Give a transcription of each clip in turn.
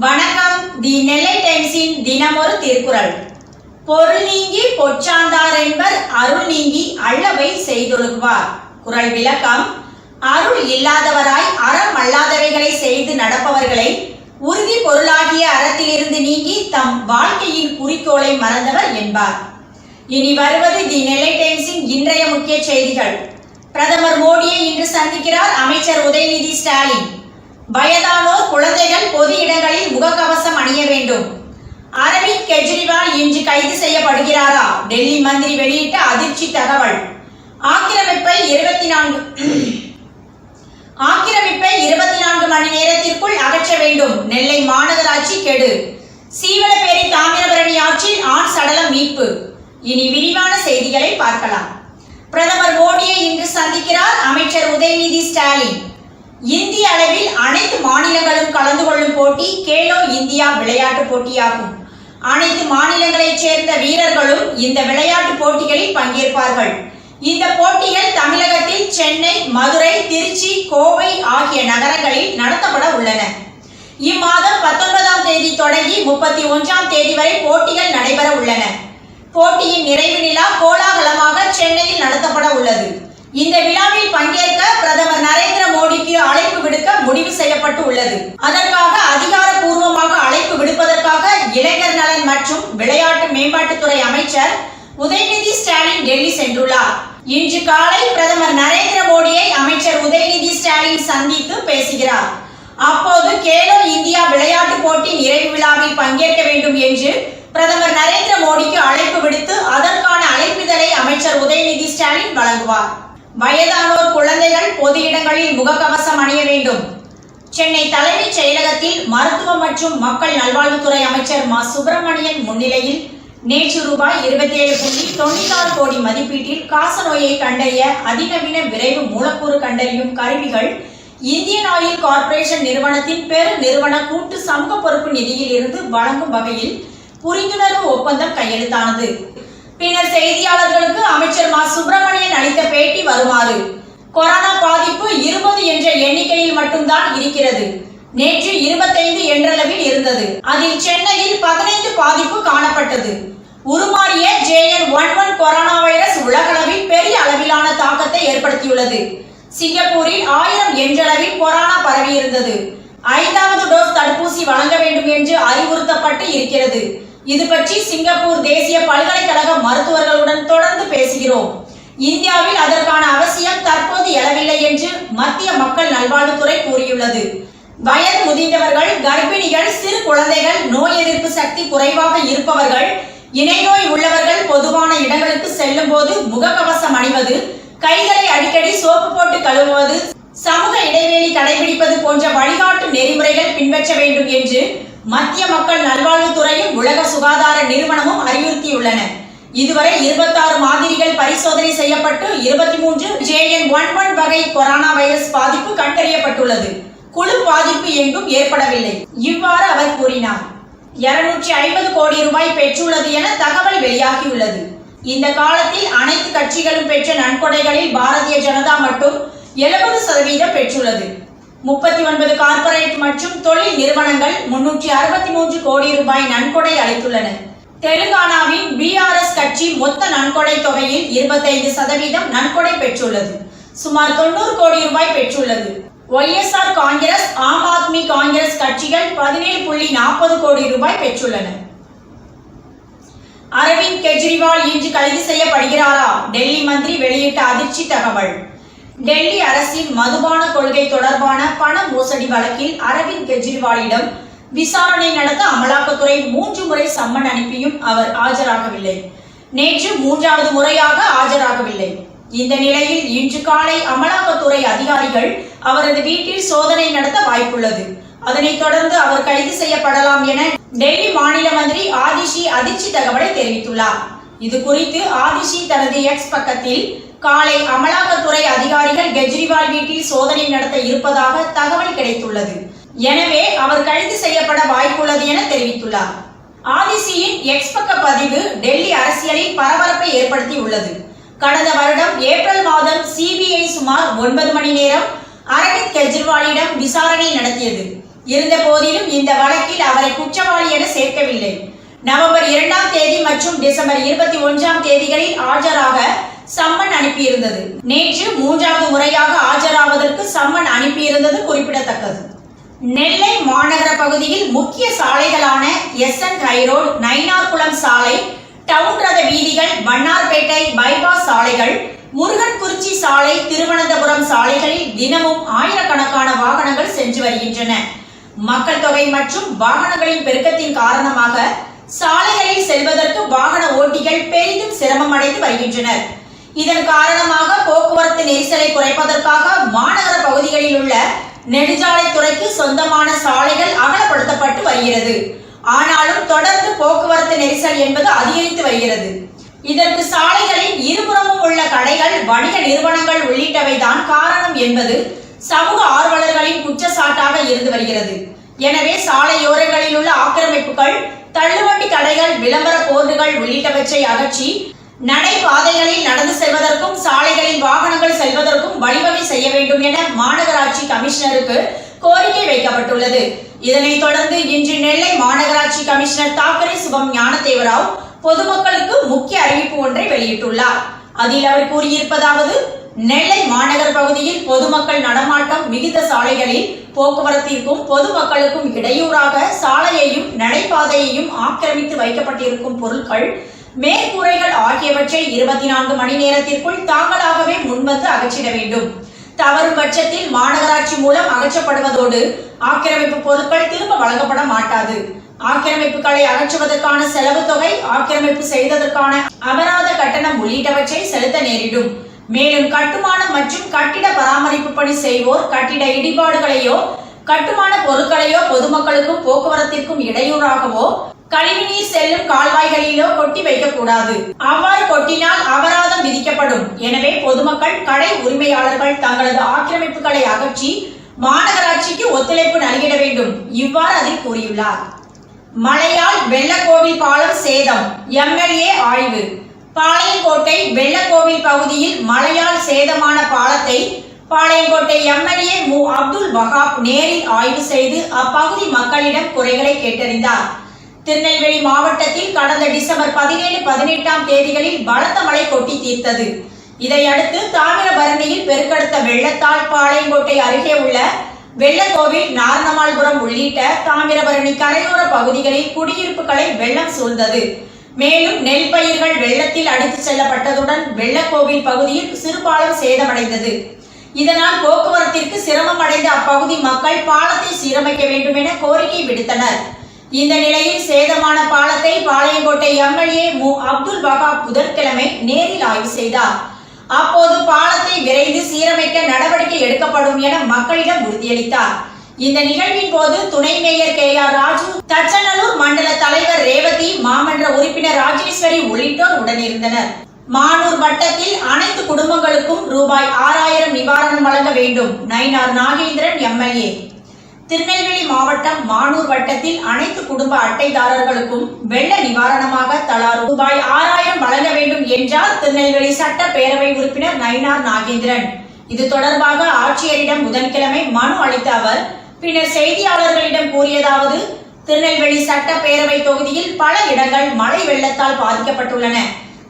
வணக்கம். தி நெல்லை டைம்ஸின் தினமொரு திருக்குறள். பொருள் நீங்கி பொச்சாந்தார் என்பர் அருள் நீங்கி அல்லவை செய்தொழுகுவார். குறள் விளக்கம். அருள் இல்லாதவராய் அறம் அல்லாதவைகளை செய்து நடப்பவர்களை உறுதி பொருளாகிய அறத்திலிருந்து நீங்கி தம் வாழ்க்கையின் குறிக்கோளை மறந்தவர் என்பார். இனி வருவது தி நெல்லை டைம்ஸின் இன்றைய முக்கிய செய்திகள். பிரதமர் மோடியை இன்று சந்திக்கிறார் அமைச்சர் உதயநிதி ஸ்டாலின். வயதானோர், குழந்தைகள் பொது இடங்களில் முகக்கவசம் அணிய வேண்டும். அரவிந்த் கெஜ்ரிவால் இன்று கைது செய்யப்படுகிறாரா? டெல்லி மந்திரி வெளியிட்ட அதிர்ச்சி தகவல். ஆக்கிரமிப்பை 24 மணி நேரத்திற்குள் அகற்ற வேண்டும். நெல்லை மாநகராட்சி கெடு. சீவலப்பேரி தாமிரபரணி ஆற்றில் ஆண் சடலம் மீட்பு. இனி விரிவான செய்திகளை பார்க்கலாம். பிரதமர் மோடியை இன்று சந்திக்கிறார் அமைச்சர் உதயநிதி ஸ்டாலின். இந்திய அளவில் அனைத்து மாநிலங்களும் கலந்து கொள்ளும் போட்டி கேலோ இந்தியா விளையாட்டு போட்டியாகும். அனைத்து மாநிலங்களைச் சேர்ந்த வீரர்களும் இந்த விளையாட்டு போட்டிகளில் பங்கேற்பார்கள். இந்த போட்டிகள் தமிழகத்தில் சென்னை, மதுரை, திருச்சி, கோவை ஆகிய நகரங்களில் நடத்தப்பட உள்ளன. இம்மாதம் 19ஆம் தேதி தொடங்கி 31ஆம் தேதி வரை போட்டிகள் நடைபெற உள்ளன. போட்டியின் நிறைவு விழா கோலாகலமாக சென்னையில் நடத்தப்பட உள்ளது. இந்த விழாவில் பங்கேற்க பிரதமர் நரேந்திர மோடிக்கு அழைப்பு விடுக்க முடிவு செய்யப்பட்டு உள்ளது. அதற்காக அதிகாரப்பூர்வமாக அழைப்பு விடுப்பதற்காக இளைஞர் நலன் மற்றும் விளையாட்டு மேம்பாட்டுத்துறை அமைச்சர் உதயநிதி ஸ்டாலின் டெல்லி சென்றுள்ளார். இன்று காலை பிரதமர் நரேந்திர மோடியை அமைச்சர் உதயநிதி ஸ்டாலின் சந்தித்து பேசுகிறார். அப்போது கேலோ இந்தியா விளையாட்டு போட்டி நிறைவு விழாவில் பங்கேற்க வேண்டும் என்று பிரதமர் நரேந்திர மோடிக்கு அழைப்பு விடுத்து அதற்கான அழைப்பிதழை அமைச்சர் உதயநிதி ஸ்டாலின் வழங்குவார். வயதானோர், குழந்தைகள் பொது இடங்களில் முகக்கவசம் அணிய வேண்டும். சென்னை தலைமைச் செயலகத்தில் மருத்துவ மற்றும் மக்கள் நல்வாழ்வுத்துறை அமைச்சர் மா சுப்பிரமணியன் முன்னிலையில் நேற்று ரூபாய் 27.96 கோடி மதிப்பீட்டில் காசநோயை கண்டறிய அதிநவீன விரைவு மூலக்கூறு கண்டறியும் கருவிகள் இந்தியன் ஆயில் கார்ப்பரேஷன் நிறுவனத்தின் பெரு நிறுவன கூட்டு சமூக பொறுப்பு நிதியில் இருந்து வழங்கும் வகையில் புரிந்துணர்வு ஒப்பந்தம் கையெழுத்தானது. பின்னர் செய்தியாளர்களுக்கு அமைச்சர் மா சுப்பிரமணியன் அளித்த பேட்டி வருமாறு. கொரோனா பாதிப்பு 20 என்ற எண்ணிக்கையில் மட்டும்தான் இருக்கிறது. நேற்று 25 என்றளவில் இருந்தது. அதில் சென்னையில் 15 பாதிப்பு காணப்பட்டது. உருமாறிய JN.11 கொரோனா வைரஸ் உலகளவில் பெரிய அளவிலான தாக்கத்தை ஏற்படுத்தியுள்ளது. சிங்கப்பூரில் 1000 என்றளவில் கொரோனா பரவியிருந்தது. 5வது டோஸ் தடுப்பூசி வழங்க வேண்டும் என்று அறிவுறுத்தப்பட்டு இருக்கிறது. இது பற்றி சிங்கப்பூர் தேசிய பல்கலைக்கழக மருத்துவர்களுடன் தொடர்ந்து பேசுகிறோம். இந்தியாவில் அதற்கான அவசியம் தற்போது எழவில்லை என்று மத்திய மக்கள் நல்வாழ்வுத்துறை கூறியுள்ளது. வயது முதிர்ந்தவர்கள், கர்ப்பிணிகள், சிறு குழந்தைகள், நோய் எதிர்ப்பு சக்தி குறைவாக இருப்பவர்கள், இணை நோய் உள்ளவர்கள் பொதுவான இடங்களுக்கு செல்லும் போது முகக்கவசம் அணிவது, கைகளை அடிக்கடி சோப்பு போட்டு கழுவுவது, சமூக இடைவெளி கடைபிடிப்பது போன்ற வழிகாட்டு நெறிமுறைகள் பின்பற்ற வேண்டும் என்று மத்திய மக்கள் நல்வாழ்வுத்துறையும் உலக சுகாதார நிறுவனமும் அறிவுறுத்தியுள்ளன. இதுவரை 26 மாதிரிகள் பரிசோதனை செய்யப்பட்டு 23 JN.11 வகை கொரோனா வைரஸ் பாதிப்பு கண்டறியப்பட்டுள்ளது. குழு பாதிப்பு எங்கும் ஏற்படவில்லை. இவ்வாறு அவர் கூறினார். 250 கோடி ரூபாய் பெற்றுள்ளது என தகவல் வெளியாகியுள்ளது. இந்த காலத்தில் அனைத்து கட்சிகளும் பெற்ற நன்கொடைகளில் பாரதிய ஜனதா மட்டும் 70% பெற்றுள்ளது. 39 கார்ப்பரேட் மற்றும் தொழில் நிறுவனங்கள் 363 கோடி ரூபாய் நன்கொடை அளித்துள்ளன. தெலுங்கானாவின் BRS கட்சி மொத்த நன்கொடை தொகையில் 25% நன்கொடை பெற்றுள்ளது. சுமார் 90 கோடி ரூபாய் பெற்றுள்ளது. YSR காங்கிரஸ், ஆம் ஆத்மி காங்கிரஸ் கட்சிகள் 17.40 கோடி ரூபாய் பெற்றுள்ளன. அரவிந்த் கெஜ்ரிவால் இன்று கைது செய்யப்படுகிறாரா? டெல்லி மந்திரி வெளியிட்ட அதிர்ச்சி தகவல். டெல்லி அரசின் மதுபான கொள்கை தொடர்பான பண மோசடி வழக்கில் அரவிந்த் கெஜ்ரிவாலிடம் விசாரணை நடத்த அமலாக்கத்துறை 3 முறை சம்மன் அனுப்பியும் அவர் ஆஜராகவில்லை. நேற்று 3வது முறையாக ஆஜராகவில்லை. இந்த நிலையில் இன்று காலை அமலாக்கத்துறை அதிகாரிகள் அவரது வீட்டில் சோதனை நடத்த வாய்ப்புள்ளது. அதனைத் தொடர்ந்து அவர் கைது செய்யப்படலாம் என டெல்லி மாநில மந்திரி ஆதிஷி அதிர்ச்சி தகவலை தெரிவித்துள்ளார். இது குறித்து ஆதிஷி தனது எக்ஸ் பக்கத்தில் காலை அமலாக்கத்துறை அதிகாரிகள் கெஜ்ரிவால் வீட்டில் சோதனை நடத்த இருப்பதாக தகவல் கிடைத்துள்ளது. எனவே அவர் கைது செய்யப்பட வாய்ப்புள்ளது என தெரிவித்துள்ளார். ஆதிஷியின் எக்ஸ் பக்க பதிவு டெல்லி அரசியலில் பரபரப்பை ஏற்படுத்தி உள்ளது. கடந்த வருடம் ஏப்ரல் மாதம் CBI சுமார் 9 மணி நேரம் அரவிந்த் கெஜ்ரிவாலிடம் விசாரணை நடத்தியது. இருந்த போதிலும் இந்த வழக்கில் அவரை குற்றவாளி என சேர்க்கவில்லை. நவம்பர் 2ஆம் தேதி மற்றும் டிசம்பர் 21ஆம் தேதிகளில் ஆஜராக சம்மன் அனுப்பியிருந்தது. நேற்று 3வது முறையாக ஆஜராவதற்கு சம்மன் அனுப்பியிருந்தது குறிப்பிடத்தக்கது. நெல்லை மாநகர பகுதியில் முக்கிய சாலைகளான SN ஹைரோடு, நயினார்குளம் சாலை, டவுன் ரத வீதிகள், வண்ணார்பேட்டை பைபாஸ் சாலைகள், முருகன்குறிச்சி சாலை, திருவனந்தபுரம் சாலைகளில் தினமும் ஆயிரக்கணக்கான வாகனங்கள் சென்று வருகின்றன. மக்கள் தொகை மற்றும் வாகனங்களின் பெருக்கத்தின் காரணமாக சாலைகளில் செல்வதற்கு வாகன ஓட்டிகள் பெரிதும் சிரமம் அடைந்து வருகின்றனர். இதன் காரணமாக போக்குவரத்து நெரிசலை குறைப்பதற்காக மாநகர பகுதிகளில் உள்ள நெடுஞ்சாலைத்துறைக்கு சொந்தமான சாலைகள் அகலப்படுத்தப்பட்டு வருகிறது. ஆனாலும் தொடர்ந்து போக்குவரத்து நெரிசல் என்பது அதிகரித்து வருகிறது. இதற்கு சாலைகளின் இருபுறமும் உள்ள கடைகள், வணிக நிறுவனங்கள் உள்ளிட்டவைதான் காரணம் என்பது சமூக ஆர்வலர்களின் குற்றச்சாட்டாக இருந்து வருகிறது. எனவே சாலையோரங்களில் உள்ள ஆக்கிரமிப்புகள், தள்ளுவண்டி கடைகள், விளம்பர போர்டுகள் உள்ளிட்டவற்றை அகற்றி நடைபாதைகளில் நடந்து செல்வதற்கும் சாலைகளில் வாகனங்கள் செல்வதற்கும் வழிவகை செய்ய வேண்டும் என மாநகராட்சி கமிஷனருக்கு கோரிக்கை வைக்கப்பட்டுள்ளது. இதனைத் தொடர்ந்து இன்று நெல்லை மாநகராட்சி கமிஷனர் தாக்கரே சுபம் ஞானதேவராவ் பொதுமக்களுக்கு முக்கிய அறிவிப்பு ஒன்றை வெளியிட்டுள்ளார். அதில் அவர் கூறியிருப்பதாவது: நெல்லை மாநகர் பகுதியில் பொதுமக்கள் நடமாட்டம் மிகுந்த சாலைகளில் போக்குவரத்திற்கும் பொதுமக்களுக்கும் இடையூறாக சாலையையும் நடைபாதையையும் ஆக்கிரமித்து வைக்கப்பட்டிருக்கும் பொருட்கள், மேற்கூரைகள் ஆகியவற்றை 24 மணி நேரத்திற்குள் தாங்களாகவே முன்வந்து அகற்றிட வேண்டும். தவறும் பட்சத்தில் மாநகராட்சி மூலம் அகற்றப்படுவதோடு ஆக்கிரமிப்பு பொருட்கள் திரும்ப வழங்கப்பட மாட்டாது. ஆக்கிரமிப்புகளை அகற்றுவதற்கான செலவு தொகை, ஆக்கிரமிப்பு செய்ததற்கான அபராத கட்டணம் உள்ளிட்டவற்றை செலுத்த நேரிடும். மேலும் கட்டுமானம் மற்றும் கட்டிட பராமரிப்பு பணி செய்வோர் கட்டிட இடிபாடுகளையோ கட்டுமான பொருட்களையோ பொதுமக்களுக்கும் போக்குவரத்திற்கும் இடையூறாகவோ கழிவுநீர் செல்லும் கால்வாய்களிலோ கொட்டி வைக்கக்கூடாது. அவ்வாறு கொட்டினால் அபராதம் விதிக்கப்படும். எனவே பொதுமக்கள், கடை உரிமையாளர்கள் தங்களது ஆக்கிரமிப்புகளை அகற்றி மாநகராட்சிக்கு ஒத்துழைப்பு நல்கிட வேண்டும். இவ்வாறு அதில் கூறியுள்ளார். மழையால் வெள்ளக்கோவில் பாலம் சேதம், MLA ஆய்வு. பாளையங்கோட்டை வெள்ளக்கோவில் பகுதியில் மழையால் சேதமான பாலத்தை பாளையங்கோட்டை MLA மு. அப்துல் வஹாப் நேரில் ஆய்வு செய்து அப்பகுதி மக்களிடம் குறைகளை கேட்டறிந்தார். திருநெல்வேலி மாவட்டத்தில் கடந்த டிசம்பர் 17, 18ஆம் தேதிகளில் பலத்த மழை கொட்டி தீர்த்தது. இதையடுத்து தாமிரபரணியில் பெருக்கெடுத்த வெள்ளத்தால் பாளையங்கோட்டை அருகே உள்ள வெள்ளக்கோவில், நாரணமால்புரம் உள்ளிட்ட தாமிரபரணி கரையோர பகுதிகளில் குடியிருப்புகளை வெள்ளம் சூழ்ந்தது. மேலும் நெல் பயிர்கள் வெள்ளத்தில் அடித்துச் செல்லப்பட்டதுடன் வெள்ளக்கோவில் பகுதியில் சிறுபாலம் சேதமடைந்தது. இதனால் போக்குவரத்திற்கு சிரமம் அடைந்த அப்பகுதி மக்கள் பாலத்தை சீரமைக்க வேண்டும் என கோரிக்கை விடுத்தனர். இந்த நிலையில் சேதமான பாலத்தை பாளையங்கோட்டை MLA மு. அப்துல் வஹாப் புதன்கிழமை நேரில் ஆய்வு செய்தார். அப்போது பாலத்தை விரைந்து சீரமைக்க நடவடிக்கை எடுக்கப்படும் என மக்களிடம் உறுதியளித்தார். இந்த நிகழ்வின் போது துணை மேயர் KR ராஜு, தச்சநல்லூர் மண்டல தலைவர் ரேவதி, மாமன்ற உறுப்பினர் ராஜேஸ்வரி உள்ளிட்டோர் உடனிருந்தனர். மானூர் வட்டத்தில் அனைத்து குடும்பங்களுக்கும் ரூபாய் 6000 நிவாரணம் வழங்க வேண்டும். நயினார் நாகேந்திரன் MLA. திருநெல்வேலி மாவட்டம் மானூர் வட்டத்தில் அனைத்து குடும்ப அட்டைதாரர்களுக்கும் வெள்ள நிவாரணமாக தலா ரூபாய் 6000 வழங்க வேண்டும் என்றார் திருநெல்வேலி சட்ட பேரவை உறுப்பினர் நயினார் நாகேந்திரன். இது தொடர்பாக ஆட்சியரிடம் புதன்கிழமை மனு அளித்த அவர் பின்னர் செய்தியாளர்களிடம் கூறியதாவது: திருநெல்வேலி சட்ட பேரவை தொகுதியில் பல இடங்கள் மழை வெள்ளத்தால் பாதிக்கப்பட்டுள்ளன.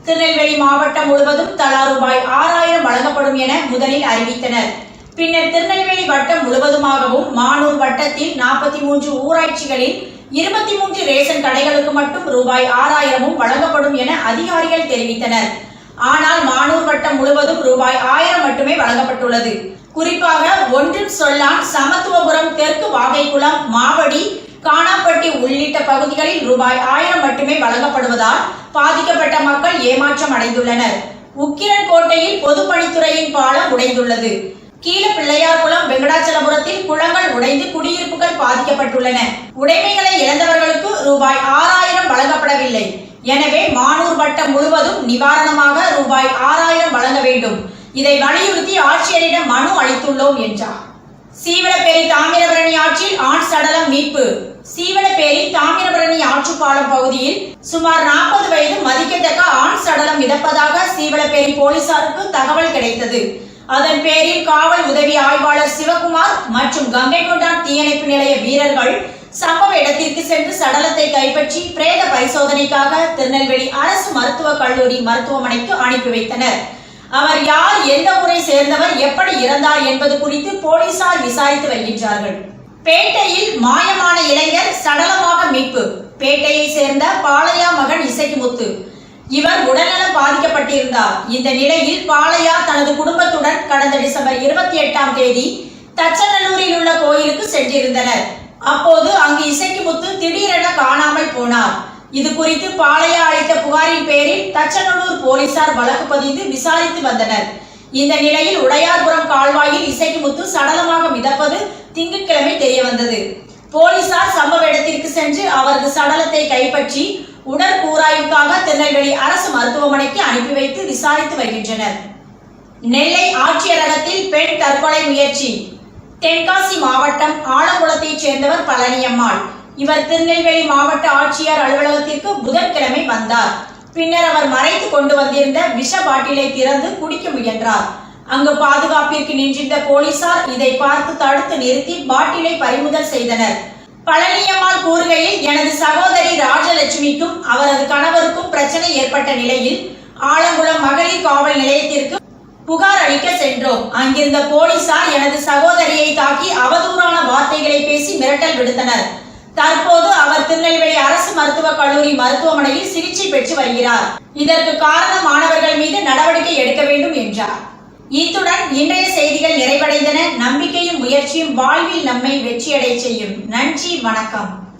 திருநெல்வேலி மாவட்டம் முழுவதும் தலா ரூபாய் 6000 வழங்கப்படும் என முதலில் அறிவித்தனர். பின்னர் திருநெல்வேலி வட்டம் முழுவதுமாகவும் மானூர் வட்டத்தில் 43 ஊராட்சிகளில் 23 ரேஷன் கடைகளுக்கு மட்டும் ரூபாய் 6000 வழங்கப்படும் என அதிகாரிகள் தெரிவித்தனர். ஆனால் மானூர் வட்டம் முழுவதும் ரூபாய் 1000 மட்டுமே வழங்கப்பட்டுள்ளது. குறிப்பாக ஒன்றில் சொல்லான், சமத்துவபுரம், தெற்கு வாகைக்குளம், மாவடி, காணாப்பட்டி உள்ளிட்ட பகுதிகளில் ரூபாய் 1000 மட்டுமே வழங்கப்படுவதால் பாதிக்கப்பட்ட மக்கள் ஏமாற்றம் அடைந்துள்ளனர். உக்கிரன்கோட்டையில் பொதுப்பணித்துறையின் பாலம் உடைந்துள்ளது. கீழப்பிள்ளையார்குளம், வெங்கடாச்சலபுரத்தில் குளங்கள் உடைந்து குடியிருப்புகள் பாதிக்கப்பட்டுள்ளன. உடைமைகளை இழந்தவர்களுக்கு ரூபாய் 6000 வழங்கப்படவில்லை. எனவே மானூர் வட்டம் முழுவதும் நிவாரணமாக ரூபாய் 6000 வழங்க வேண்டும். இதை வலியுறுத்தி ஆட்சியரிடம் மனு அளித்துள்ளோம் என்றார். சீவலப்பேரி தாமிரபரணி ஆற்றில் ஆண் சடலம் மீட்பு. சீவலப்பேரி தாமிரபரணி ஆற்றுப்பாலம் பகுதியில் சுமார் 40 வயது மதிக்கத்தக்க ஆண் சடலம் மிதப்பதாக சீவலப்பேரி போலீசாருக்கு தகவல் கிடைத்தது. அதன் பேரில் காவல் உதவி ஆய்வாளர் சிவகுமார் மற்றும் கங்கைகொண்டான் தீயணைப்பு நிலைய வீரர்கள் சம்பவ இடத்திற்கு சென்று சடலத்தை கைப்பற்றி பிரேத பரிசோதனைக்காக திருநெல்வேலி அரசு மருத்துவக் கல்லூரி மருத்துவமனைக்கு அனுப்பி வைத்தனர். அவர் யார், எந்த ஊரை சேர்ந்தவர், எப்படி இறந்தார் என்பது குறித்து போலீசார் விசாரித்து வருகின்றார்கள். பேட்டையில் மாயமான இளைஞர் சடலமாக மீட்பு. பேட்டையை சேர்ந்த பாளையா மகன் இசக்கிமுத்து. இவர் உடல்நலம் பாதிக்கப்பட்டிருந்தார். இந்த நிலையில் பாளையா தனது குடும்பத்துடன் கடந்த டிசம்பர் 28ஆம் தேதி தச்சநல்லூரில் உள்ள கோயிலுக்கு சென்றிருந்தனர். அப்போது அங்கு இசக்கிமுத்து திடீரென காணாமல் போனார். இது குறித்து பாளையா அளித்த புகாரின் பேரில் தச்சநல்லூர் போலீசார் வழக்கு பதிந்து விசாரித்து வந்தனர். இந்த நிலையில் உடையார்புரம் கால்வாயில் இசக்கிமுத்து சடலமாக மிதப்பது திங்கட்கிழமை தெரியவந்தது. போலீசார் சம்பவ இடத்திற்கு சென்று அவரது சடலத்தை கைப்பற்றி உடற்கூராய்வுக்காக திருநெல்வேலி அரசு மருத்துவமனைக்கு அனுப்பி வைத்து விசாரித்து வருகின்றனர். நெல்லை ஆட்சியரகத்தில் பெண் தற்கொலை முயற்சி. தென்காசி மாவட்டம் ஆலங்குளத்தைச் சேர்ந்தவர் பழனியம்மாள். இவர் திருநெல்வேலி மாவட்ட ஆட்சியர் அலுவலகத்திற்கு புதன்கிழமை வந்தார். பின்னர் அவர் மறைத்து கொண்டு வந்திருந்த விஷ பாட்டிலை திறந்து குடிக்க முயன்றார். அங்கு பாதுகாப்பிற்கு நின்றிருந்த போலீசார் இதை பார்த்து தடுத்து நிறுத்தி பாட்டிலை பறிமுதல் செய்தனர். பழனியம்மாள் கூறுகையில், எனது சகோதரி ராஜலட்சுமிக்கும் அவரது கணவருக்கும் பிரச்சனை ஏற்பட்ட நிலையில் ஆலங்குளம் மகளிர் காவல் நிலையத்திற்கு புகார் அளிக்க சென்றோம். அங்கிருந்த போலீசார் எனது சகோதரியை தாக்கி அவதூறான வார்த்தைகளை பேசி மிரட்டல் விடுத்தனர். தற்போது அவர் திருநெல்வேலி அரசு மருத்துவக் கல்லூரி மருத்துவமனையில் சிகிச்சை பெற்று வருகிறார். இதற்கு காரணம் மாணவர்கள் மீது நடவடிக்கை எடுக்க வேண்டும் என்றார். இத்துடன் இன்றைய செய்திகள் நிறைவடைந்தன. நம்பிக்கையும் முயற்சியும் வாழ்வில் நம்மை வெற்றியடை செய்யும். நன்றி, வணக்கம்.